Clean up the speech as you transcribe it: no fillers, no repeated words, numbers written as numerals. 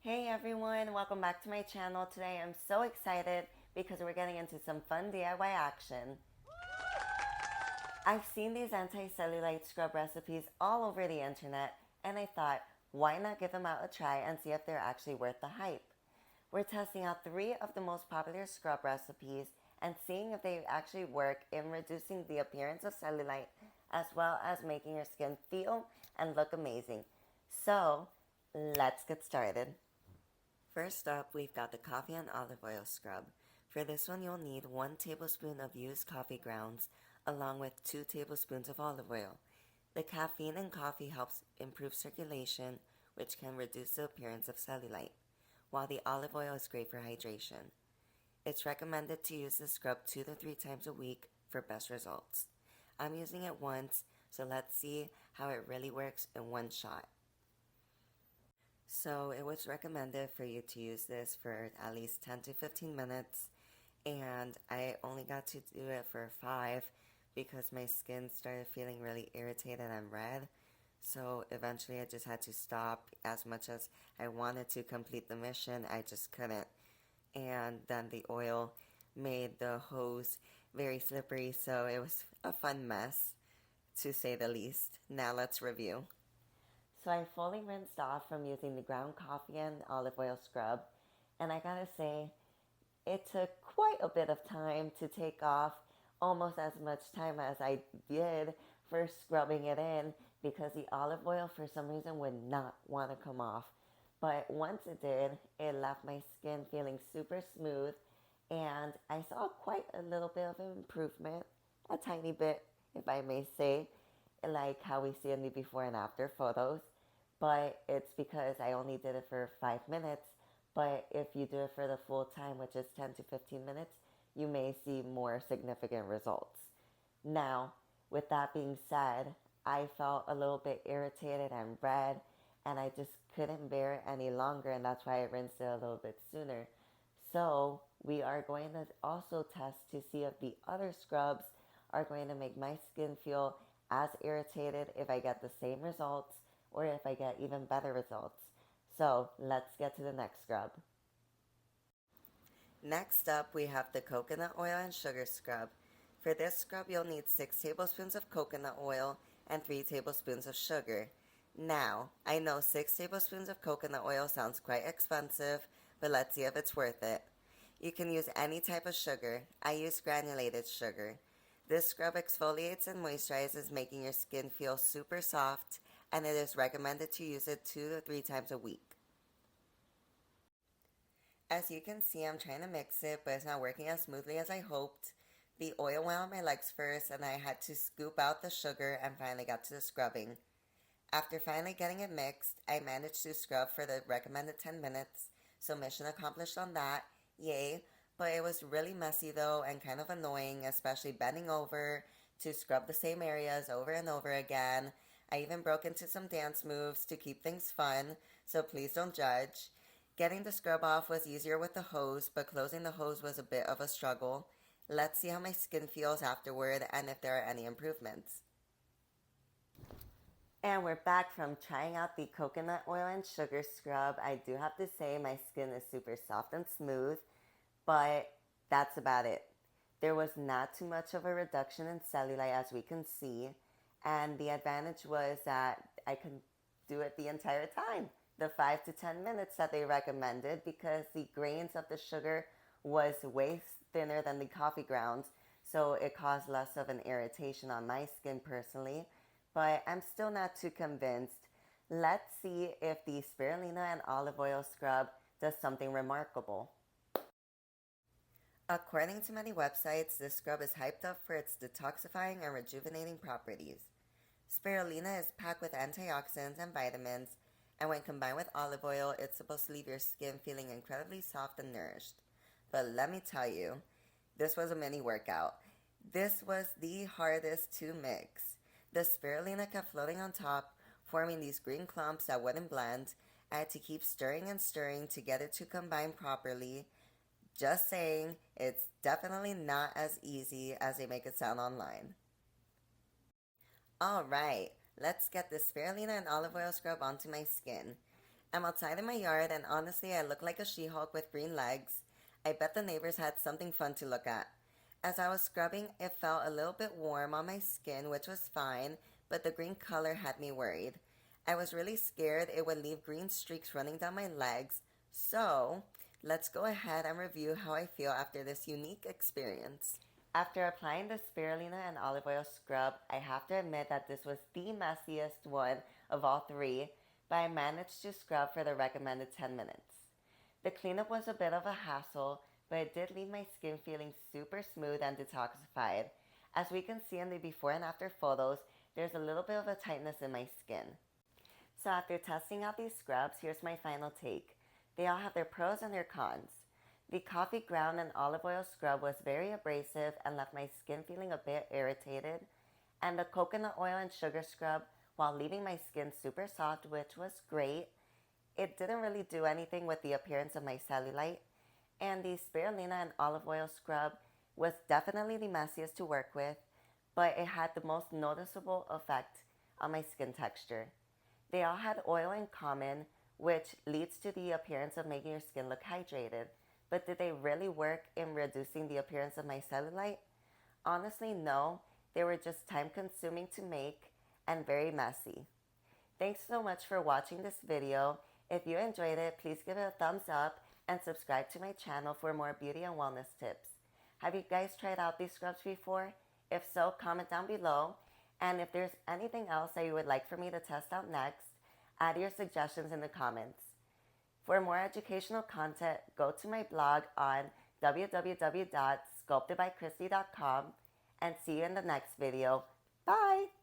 Hey everyone, welcome back to my channel. Today I'm so excited because we're getting into some fun DIY action. I've seen these anti-cellulite scrub recipes all over the internet and I thought, why not give them out a try and see if they're actually worth the hype? We're testing out 3 of the most popular scrub recipes and seeing if they actually work in reducing the appearance of cellulite as well as making your skin feel and look amazing. So, let's get started. First up, we've got the coffee and olive oil scrub. For this one, you'll need 1 tablespoon of used coffee grounds along with 2 tablespoons of olive oil. The caffeine in coffee helps improve circulation, which can reduce the appearance of cellulite, while the olive oil is great for hydration. It's recommended to use this scrub 2 to 3 times a week for best results. I'm using it once, so let's see how it really works in one shot. So it was recommended for you to use this for at least 10 to 15 minutes, and I only got to do it for 5 because my skin started feeling really irritated and red. So eventually I just had to stop. As much as I wanted to complete the mission, I just couldn't. And then the oil made the hose very slippery, so it was a fun mess, to say the least. Now let's review. So I fully rinsed off from using the ground coffee and olive oil scrub, and I gotta say, it took quite a bit of time to take off, almost as much time as I did for scrubbing it in because the olive oil for some reason would not want to come off. But once it did, it left my skin feeling super smooth, and I saw quite a little bit of an improvement, a tiny bit, if I may say, like how we see in the before and after photos. But it's because I only did it for 5 minutes. But if you do it for the full time, which is 10 to 15 minutes, you may see more significant results. Now, with that being said, I felt a little bit irritated and red, and I just couldn't bear it any longer, and that's why I rinsed it a little bit sooner. So, we are going to also test to see if the other scrubs are going to make my skin feel as irritated if I get the same results or if I get even better results. So, let's get to the next scrub. Next up, we have the coconut oil and sugar scrub. For this scrub, you'll need 6 tablespoons of coconut oil and 3 tablespoons of sugar. Now, I know 6 tablespoons of coconut oil sounds quite expensive, but let's see if it's worth it. You can use any type of sugar. I use granulated sugar. This scrub exfoliates and moisturizes, making your skin feel super soft, and it is recommended to use it 2 to 3 times a week. As you can see, I'm trying to mix it, but it's not working as smoothly as I hoped. The oil went on my legs first, and I had to scoop out the sugar and finally got to the scrubbing. After finally getting it mixed, I managed to scrub for the recommended 10 minutes, so mission accomplished on that, yay. But it was really messy though and kind of annoying, especially bending over to scrub the same areas over and over again. I even broke into some dance moves to keep things fun, so please don't judge. Getting the scrub off was easier with the hose, but closing the hose was a bit of a struggle. Let's see how my skin feels afterward and if there are any improvements. And we're back from trying out the coconut oil and sugar scrub. I do have to say my skin is super soft and smooth, but that's about it. There was not too much of a reduction in cellulite as we can see, and the advantage was that I could do it the entire time, the 5 to 10 minutes that they recommended, because the grains of the sugar was way thinner than the coffee grounds, so it caused less of an irritation on my skin personally, but I'm still not too convinced. Let's see if the spirulina and olive oil scrub does something remarkable. According to many websites, this scrub is hyped up for its detoxifying and rejuvenating properties. Spirulina is packed with antioxidants and vitamins, and when combined with olive oil, it's supposed to leave your skin feeling incredibly soft and nourished. But let me tell you, this was a mini workout. This was the hardest to mix. The spirulina kept floating on top, forming these green clumps that wouldn't blend. I had to keep stirring and stirring to get it to combine properly. Just saying, it's definitely not as easy as they make it sound online. Alright, let's get the spirulina and olive oil scrub onto my skin. I'm outside in my yard and honestly I look like a She-Hulk with green legs. I bet the neighbors had something fun to look at. As I was scrubbing, it felt a little bit warm on my skin, which was fine, but the green color had me worried. I was really scared it would leave green streaks running down my legs, so let's go ahead and review how I feel after this unique experience. After applying the spirulina and olive oil scrub, I have to admit that this was the messiest one of all three, but I managed to scrub for the recommended 10 minutes. The cleanup was a bit of a hassle, but it did leave my skin feeling super smooth and detoxified. As we can see in the before and after photos, there's a little bit of a tightness in my skin. So after testing out these scrubs, here's my final take. They all have their pros and their cons. The coffee ground and olive oil scrub was very abrasive and left my skin feeling a bit irritated. And the coconut oil and sugar scrub, while leaving my skin super soft, which was great, it didn't really do anything with the appearance of my cellulite. And the spirulina and olive oil scrub was definitely the messiest to work with, but it had the most noticeable effect on my skin texture. They all had oil in common, which leads to the appearance of making your skin look hydrated. But did they really work in reducing the appearance of my cellulite? Honestly, no. They were just time consuming to make and very messy. Thanks so much for watching this video. If you enjoyed it, please give it a thumbs up and subscribe to my channel for more beauty and wellness tips. Have you guys tried out these scrubs before? If so, comment down below. And if there's anything else that you would like for me to test out next, add your suggestions in the comments. For more educational content, go to my blog on www.sculptedbycristi.com and see you in the next video. Bye!